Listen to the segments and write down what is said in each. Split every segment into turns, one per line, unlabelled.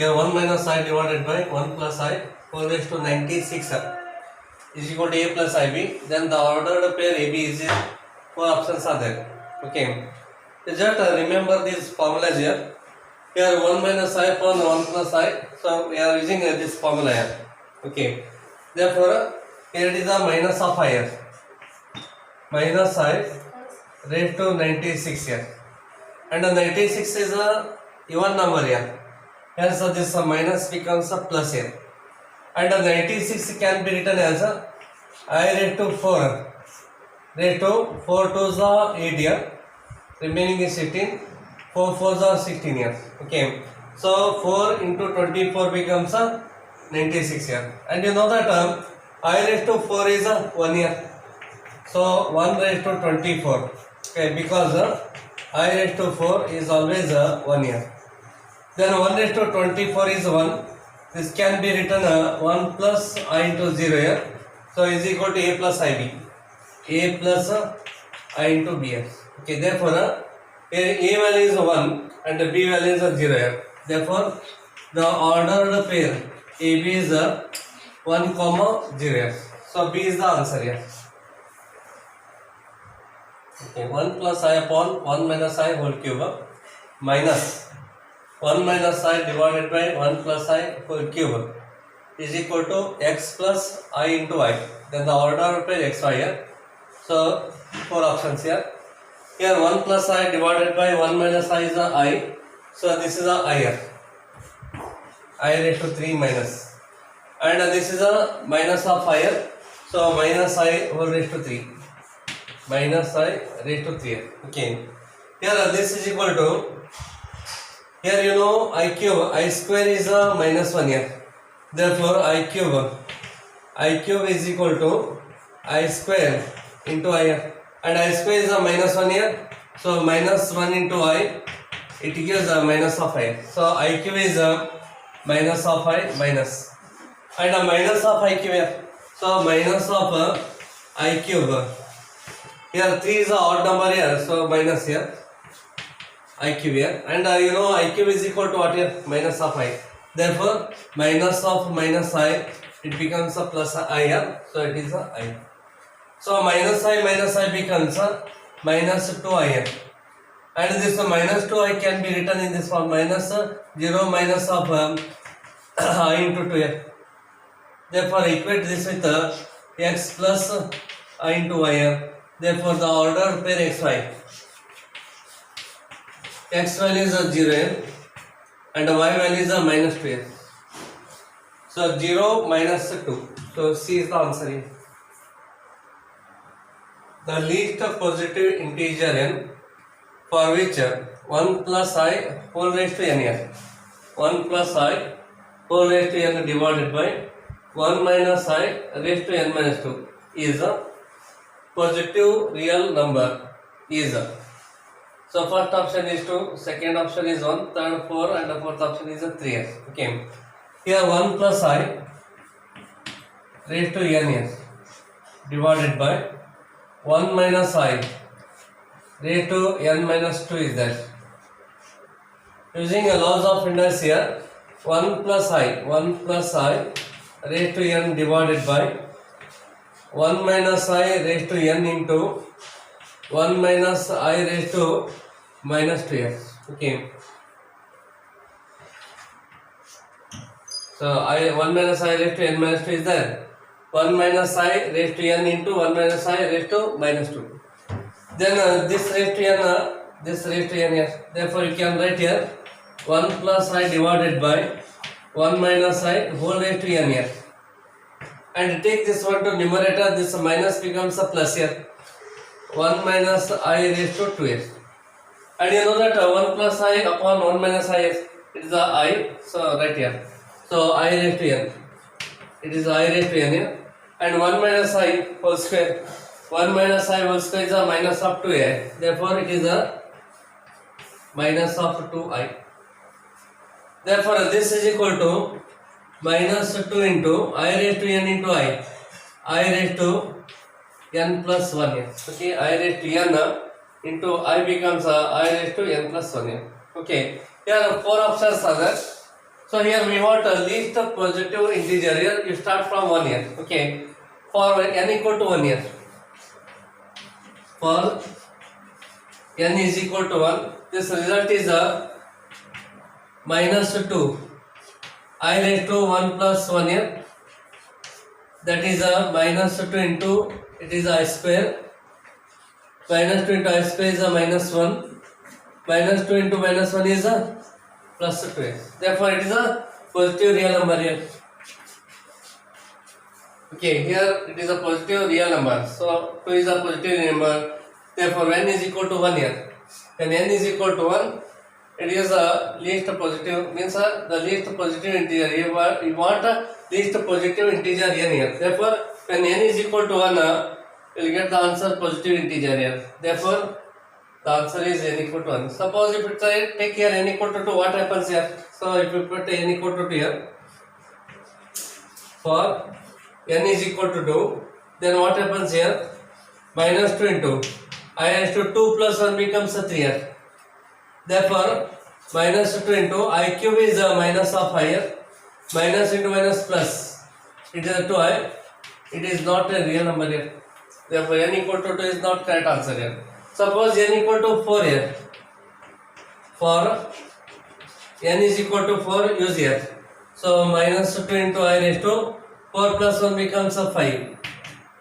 Here 1 minus I divided by 1 plus I whole raised to 96 is equal to A plus IB. Then the ordered pair AB is 4 options are there. Okay. Just remember these formulas here. Here 1 minus I upon 1 plus I. So we are using this formula here. Okay. Therefore here it is a minus of I here. Minus I raised to 96 here. And the 96 is a even number here. Hence this minus becomes a plus here. And the 96 can be written as a I raised to 4. Raised to 4 to the 8 here. Remaining is 18. 4 4 the 16 here. Okay. So 4 into 24 becomes a 96 here. And you know that I raised to 4 is a 1 here. So 1 raised to 24. Okay, because I raised to 4 is always 1 here. Then 1 raised to 24 is 1. This can be written 1 plus I into 0 here. So is equal to A plus IB. A plus I into B here. Okay, therefore A value is 1 and B value is 0 here. Therefore the ordered pair AB is 1 comma 0 here. So B is the answer here. Okay, 1 plus I upon 1 minus I whole cube minus 1 minus I divided by 1 plus I whole cube is equal to x plus I into I. Then the order pair xy here. So 4 options here. Here 1 plus I divided by 1 minus I is a I. So this is a I here. I raised to 3 minus. And this is a minus of I here. So minus I whole raised to 3. Minus I raised to 3. Okay. Here this is equal to, here you know I cube, I square is a minus 1 here. Therefore I cube is equal to I square into I here. And I square is a minus 1 here. So minus 1 into I, it gives a minus of I. So I cube is a minus of I minus. And a minus of I cube here. So minus of I cube. Here 3 is an odd number here, so minus here, I cube here, and you know I cube is equal to what here? Minus of I. Therefore, minus of minus I, it becomes a plus I here, so it is a I. So minus I becomes a minus 2I here. And this minus 2I can be written in this form, minus 0 minus of I into 2 here. Therefore, equate this with x plus I into y here. Therefore, the order pair xy. X value is 0 here and y value is minus 2 here. So 0 minus 2. So C is the answer here. The least positive integer n for which 1 plus I whole raised to n here. 1 plus I whole raised to n divided by 1 minus I raised to n minus 2 is a positive real number is. So first option is 2, second option is 1, third 4 and the fourth option is 3. Okay. Here 1 plus I raised to n here divided by 1 minus I raised to n minus 2 is that. Using a laws of inverse here, 1 plus I raised to n divided by 1 minus I raised to n into 1 minus I raised to minus 2 okay. So 1 minus I raised to n minus 2 is there. 1 minus I raised to n into 1 minus I raised to minus 2. Then this raised to n, this raised to n here. Therefore you can write here 1 plus I divided by 1 minus I whole raised to n here. And take this one to numerator, this minus becomes a plus here. 1 minus I raised to 2 here. And you know that 1 plus I upon 1 minus I is, it is a I, so right here. So I raised to n. It is I raised to n here. And 1 minus I whole square. 1 minus I whole square is a minus of 2i. Therefore it is a minus of 2i. Therefore this is equal to minus 2 into I raised to n into I raised to n plus 1 here. Okay, I raised to n into I becomes I raised to n plus 1 here. Okay, here 4 options are there. So here we want a least positive integer. Here you start from 1 here. Okay. For n equal to 1 here. For n is equal to 1, this result is a minus 2 I raised to 1 plus 1 here, that is a minus 2 into, it is I square, minus 2 into I square is a minus 1, minus 2 into minus 1 is a plus 2x, therefore it is a positive real number here. Okay, here it is a positive real number, so 2 is a positive number, therefore n is equal to 1 here. When n is equal to 1, it is a least positive, means the least positive integer. You want a least positive integer n here. Therefore, when n is equal to 1, you will get the answer positive integer here. Therefore, the answer is n equal to 1. Suppose if you take here n equal to 2, what happens here? So, if you put n equal to 2 here, for n is equal to 2, then what happens here? Minus 2 into I raised to 2 plus 1 becomes a 3 here. Therefore, minus 2 into I cube is a minus of I here, minus into minus plus, it is a 2I, it is not a real number here. Therefore, n equal to 2 is not correct answer here. Suppose n equal to 4 here, for n is equal to 4, use here. So, minus 2 into I raised to 4 plus 1 becomes a 5.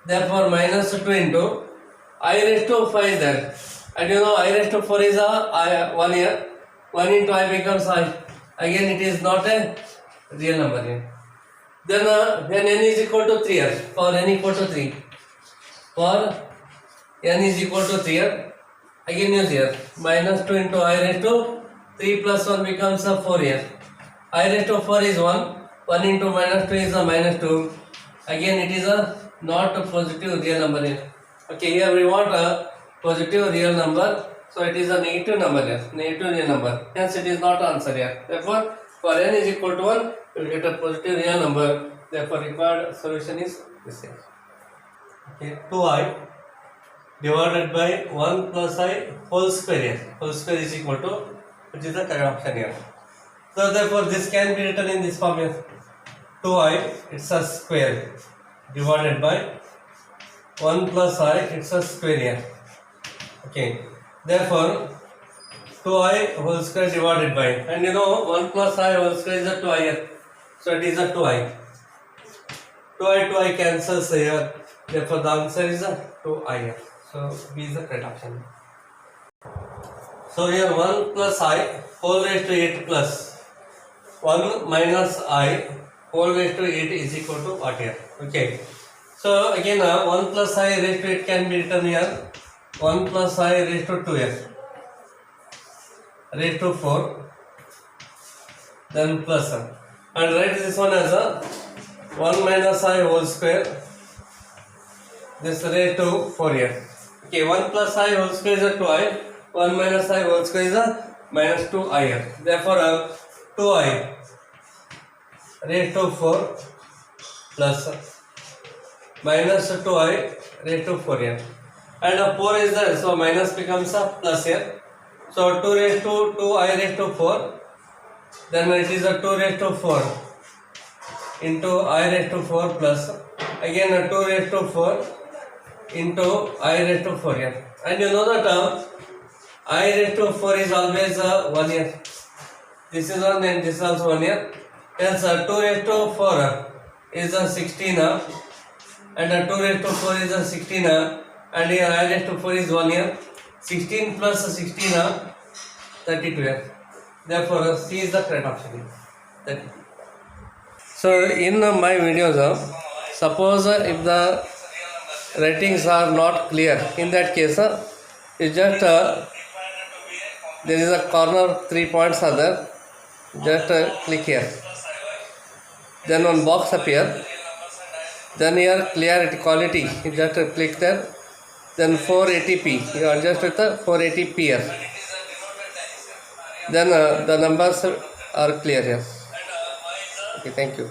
Therefore, minus 2 into I raised to 5 is there. And you know I raised to 4 is a 1 here. 1 into I becomes I. Again it is not a real number here. Then when n is equal to 3 here. For n equal to 3. For n is equal to 3 here. Again use here. Minus 2 into I raised to 3 plus 1 becomes a 4 here. I raised to 4 is 1. 1 into minus 2 is a minus 2. Again it is a not a positive real number here. Okay, here we want a positive real number, so it is a negative number here, negative real number, hence it is not answer here. Therefore, for n is equal to 1, you will get a positive real number, therefore required solution is this here. Okay, 2I divided by 1 plus I whole square here, whole square is equal to, which is the correct option here. So therefore this can be written in this form here, 2I, it's a square, divided by 1 plus I, it's a square here. Okay, therefore 2I whole square divided by, and you know 1 plus I whole square is a 2I here, so it is a 2I. 2I cancels here, therefore the answer is a 2I here. So B is the correct option. So here 1 plus I whole raised to 8 plus 1 minus I whole raised to 8 is equal to what here? Okay. So again 1 plus I raised to 8 can be written here, 1 plus I raised to 2 here, raised to 4, then plus 1, and write this one as a 1 minus I whole square, this raised to 4 here. Okay, 1 plus I whole square is a 2I, 1 minus I whole square is a minus 2I here. Therefore 2I raised to 4 plus minus 2I raised to 4 here, and 4 is there, so minus becomes a plus here. So 2 raised to 2I raised to 4, then it is a 2 raised to 4 into I raised to 4 plus again 2 raised to 4 into I raised to 4 here. And you know that I raised to 4 is always 1 here. This is 1 and this is also 1 here. Hence 2 raised to 4 is 16 and 2 raised to 4 is 16 and here I raised to 4 is 1 here. 16 plus 16 32 here. Therefore C is the correct option here. So in my videos, suppose if the writings are not clear, in that case you just there is a corner 3 points are there, just click here, then one box appear, then here clarity quality, you just click there, then 480p, you adjust with the 480p here, then the numbers are clear here. Okay, thank you.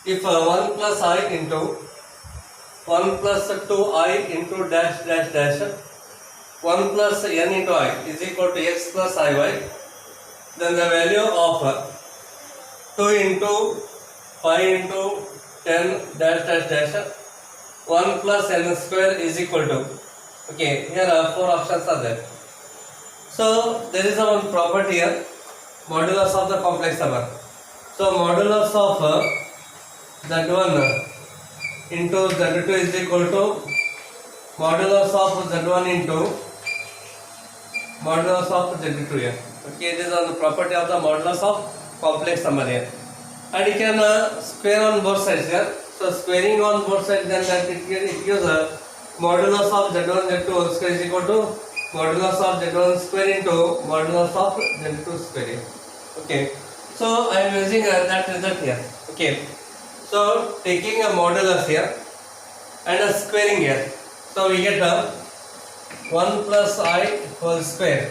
If 1 plus I into 1 plus 2I into dash dash dash 1 plus n into I is equal to x plus iy, then the value of 2 into 5 into 10 dash dash dash 1 plus n square is equal to, okay, here are 4 options are there. So there is a one property here, modulus of the complex number. So modulus of z1 into z2 is equal to modulus of z1 into modulus of z2 here. Okay, it is on the property of the modulus of complex number here. And you can square on both sides here. So squaring on both sides, then that it gives a modulus of z1 z2 whole square is equal to modulus of z1 square into modulus of z2 square here. Okay, so I am using that result here. Okay, so taking a modulus here and a squaring here, so we get a 1 plus I whole square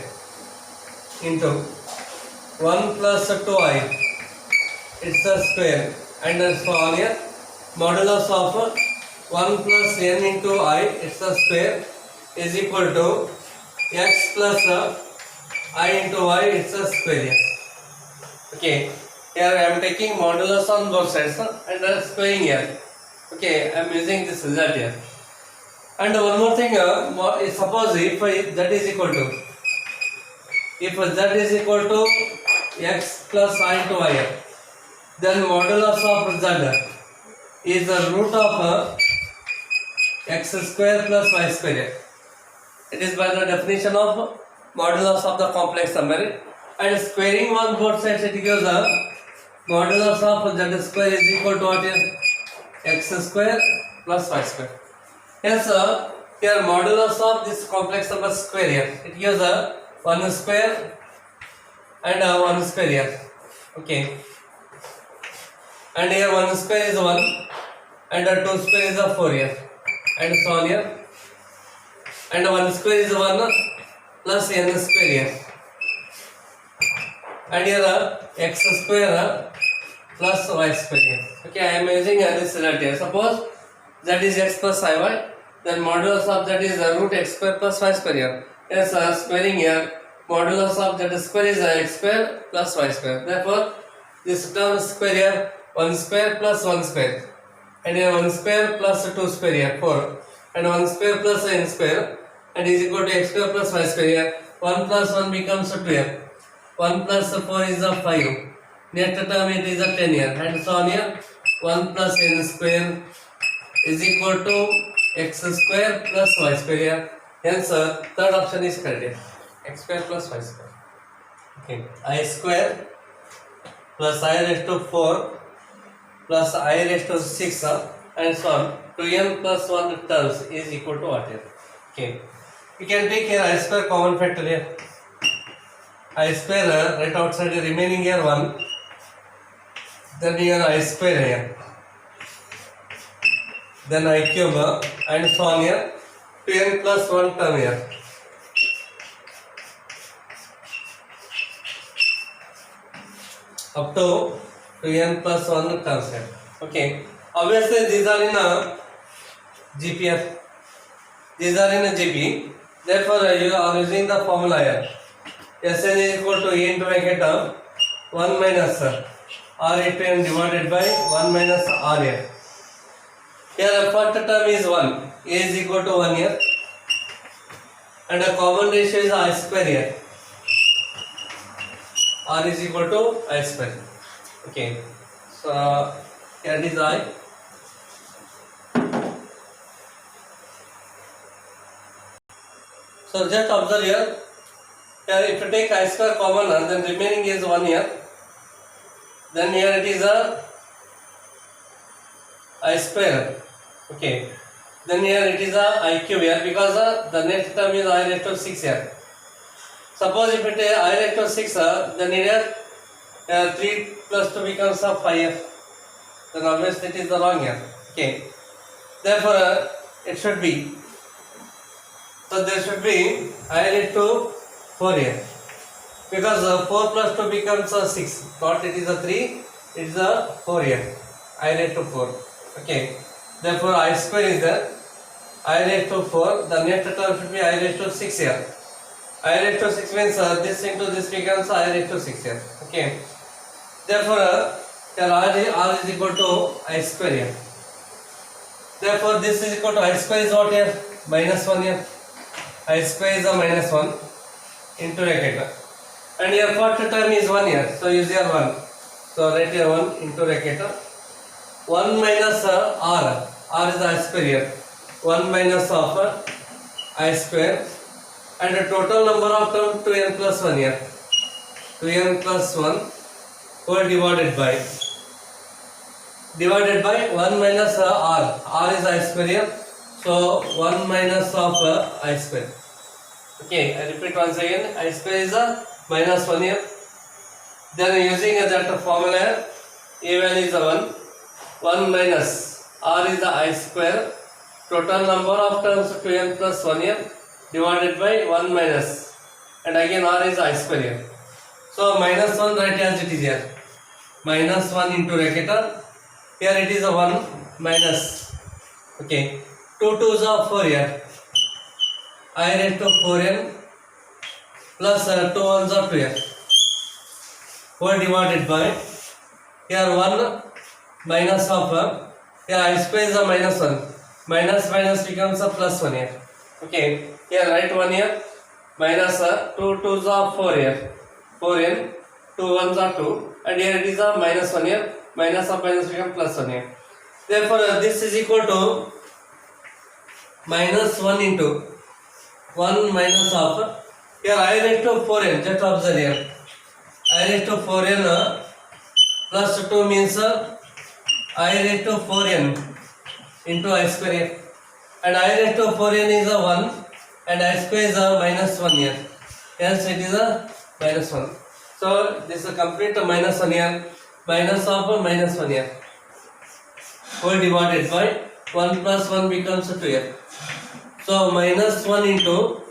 into 1 plus 2i, it's a square, and so on here, modulus of 1 plus n into I, it's a square, is equal to x plus I into y, it's a square here. Okay, here I am taking modulus on both sides and squaring here. Okay, I am using this result here. And one more thing, suppose if z is equal to, if z is equal to x plus I into y, then modulus of z is the root of x square plus y square. It is by the definition of modulus of the complex number, and squaring on both sides it gives a modulus of z square is equal to what is x square plus y square. Yes, here modulus of this complex number square here, it gives a 1 square and 1 square here. Okay, and here 1 square is 1 and 2 square is 4 here, and so on here, and 1 square is 1 plus n square here, and here x square plus y square here. Okay, I am using this result here. Suppose z is x plus iy, then modulus of z is root x square plus y square here. Yes, squaring here, modulus of z square is x square plus y square. Therefore, this term square here, 1 square plus 1 square, and here 1 square plus 2 square here, 4, and 1 square plus n square, and is equal to x square plus y square here. 1 plus 1 becomes 2 here. 1 plus 4 is 5. Next term it is 10 here, and so on here. 1 plus n square is equal to x square plus y square here. Hence, third option is correct here. X square plus y square. Okay, I square plus I raised to 4 plus I raised to 6 and so on. 2n plus 1 terms is equal to what here? Okay, you can take here I square common factor here. I square right outside the remaining here 1. Then here I square here. Then I cube and so on here. 2n plus 1 term here. Up to 2n plus 1 terms here. Okay. Obviously these are in a GPF. These are in a GP. Therefore you are using the formula here. Sn is equal to a into bracket 1 minus r into n divided by 1 minus r here. Here the first term is 1. A is equal to 1 here. And the common ratio is I square here. R is equal to I square. Okay. So here it is I. So just observe here. Here if you take I square common, then remaining is 1 here. Then here it is a I square. Okay. Then here it is a I cube here, because the next term is I raised to 6 here. Suppose if it is I raised to 6, then here 3 plus 2 becomes 5 here. Then obviously it is the wrong here. Okay. Therefore it should be. So there should be I raised to 4 here. Because 4 plus 2 becomes 6. Not it is a 3, it is a 4 here. I raised to 4. Okay. Therefore I square is there. I raised to 4. The next term should be I raised to 6 here. I raised to 6 means this into this becomes I raised to 6 here. Okay. Therefore, here r is equal to I square here. Therefore, this is equal to I square is what here? Minus 1 here. I square is a minus 1 into bracket. And here first term is 1 here. So use here 1. So write here 1 into bracket. 1 minus r. R is I square here. 1 minus of I square. And the total number of terms 2n plus 1 here. 2n plus 1 whole divided by 1 minus r. R is I square here. So 1 minus of I square. Okay, I repeat once again. I square is a minus 1 here. Then using that formula, a value is a 1. 1 minus r is the I square. Total number of terms 2n plus 1 here divided by 1 minus. And again r is I square here. So minus 1 write as it is here. Minus 1 into bracket. Here it is a 1 minus. Okay. 2 2s are 4 here. I raised to 4n plus 2 1s are 2 here. 4 divided by here 1 minus of here I square is a minus 1. Minus minus becomes a plus 1 here. Okay. Here write 1 here. Minus 2 2s are 4 here. 4n. 2 1s are 2. And here it is a minus 1 here. Minus of minus becomes plus 1 here. Therefore, this is equal to minus 1 into 1 minus of here I raised to 4n. Just observe here. I raised to 4n plus 2 means I raised to 4n into I square here. And I raised to 4n is a 1 and I square is a minus 1 here. Hence it is a minus 1. So this is a complete minus 1 here. Minus of minus 1 here. Whole divided by 1 plus 1 becomes 2 here. So minus 1 into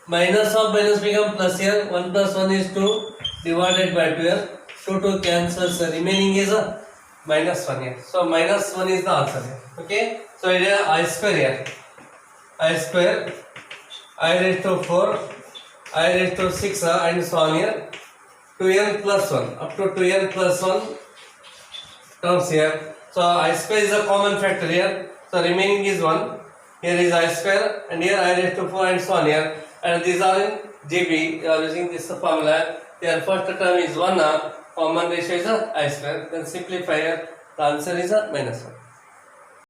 minus of minus become plus here. 1 plus 1 is 2 divided by 2 here. 2 2 cancels. Remaining is a minus 1 here. So minus 1 is the answer here. Okay. So here I square here. I square. I raised to 4. I raised to 6 and so on here. 2n plus 1. Up to 2n plus 1 terms here. So I square is a common factor here. So remaining is 1. Here is I square and here I raised to 4 and so on here. And these are in GB. You are using this formula. Here first term is 1. Common ratio is I square. Then simplify here. The answer is a minus 1.